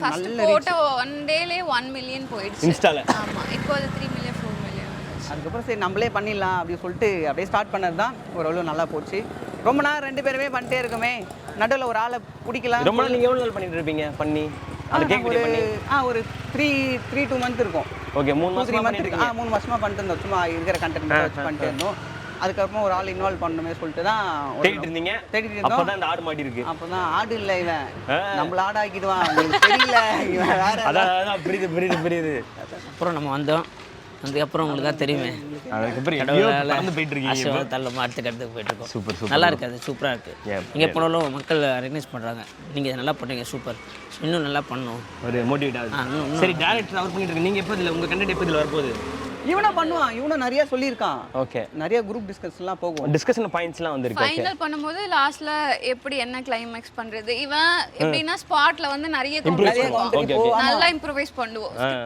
First photo one டேலே 1 million போயிடுச்சு இன்ஸ்டால. ஆமா இப்போ அது 3 மில்லியன் 4 மில்லியன் அதுக்கப்புறம் சரி நம்மளே பண்ணிடலாம் அப்படின்னு சொல்லிட்டு அப்படியே ஸ்டார்ட் பண்ணது தான் ஓரளவு நல்லா போச்சு. ரொம்ப நாள் 2 பேருமே பண்ணிட்டே இருக்குமே, நடுவில் ஒரு ஆளை பிடிக்கலாம். ரொம்ப நாள் நீங்க எவ்வளவு நாள் பண்ணிட்டு இருப்பீங்க பண்ணி அந்த கேக் ரெடி பண்ணி? ஒரு 2 month இருக்கும். ஓகே 3 2-3 மாசமா month பண்ணிட்டு இருக்கு. இருக்கீங்க. 3 வருஷமா பண்ணிட்டு இருந்தோம். சும்மா இருக்கிற கண்டென்ட் வச்சு பண்ணிட்டு இருந்தோம். அதுக்கப்புறமா ஒரு ஆள் இன்வால்வ் பண்ணணுமே சொல்லிட்டு தான் தேடிட்டு இருந்தீங்க. தேடிட்டு இருந்தோம். அப்பதான் இந்த ஆடு மாடி இருக்கு. அப்பதான் ஆடு இல்லை இவன், நம்மள ஆடு ஆக்கிடுவான், உங்களுக்கு தெரியல இவன் வேற. அதான் புரியுது. அப்புறம் நம்ம வந்தோம். அதுக்கப்புறம் உங்களுக்கு தான் தெரியுமே, அதுக்கப்புறம் கடவுளால கடந்து போயிட்டு இருக்கீங்க. ஆசீர்வாதத்தால அடுத்த இடத்துக்கு போயிட்டு இருக்கோம். சூப்பர் நல்லா இருக்கு, அது சூப்பராக இருக்கு. Yeah, இங்கே போனாலும் மக்கள் ரெகனைஸ் பண்ணுறாங்க, நீங்கள் நல்லா பண்ணுறீங்க, சூப்பர், இன்னும் நல்லா பண்ணணும். ஒரு மோட்டிவேட் ஆகுது. இன்னும் சரி டைரக்டர் அவர் பண்ணிட்டு இருக்கு. நீங்க எப்போ இதுல உங்க கண்டென்ட் எப்போ இதுல வரப்போகுது? இவனா பண்ணுவான், இவனும் நிறைய சொல்லியிருக்கான். ஓகே நிறைய குரூப் டிஸ்கஷன்லாம் போகும். டிஸ்கஷன் பாயிண்ட்ஸ்லாம் வந்திருக்கு. ஓகே ஃபைனல் பண்ணும்போது லாஸ்ட்ல எப்படி என்ன கிளைமேக்ஸ் பண்றது, இவன் எப்படின்னா ஸ்பாட்ல வந்து நிறைய Improvise கொண்டு பண்ணுவான். வருவான். Okay, okay. நல்லா இம்ப்ரூவைஸ் பண்ணுவோம்.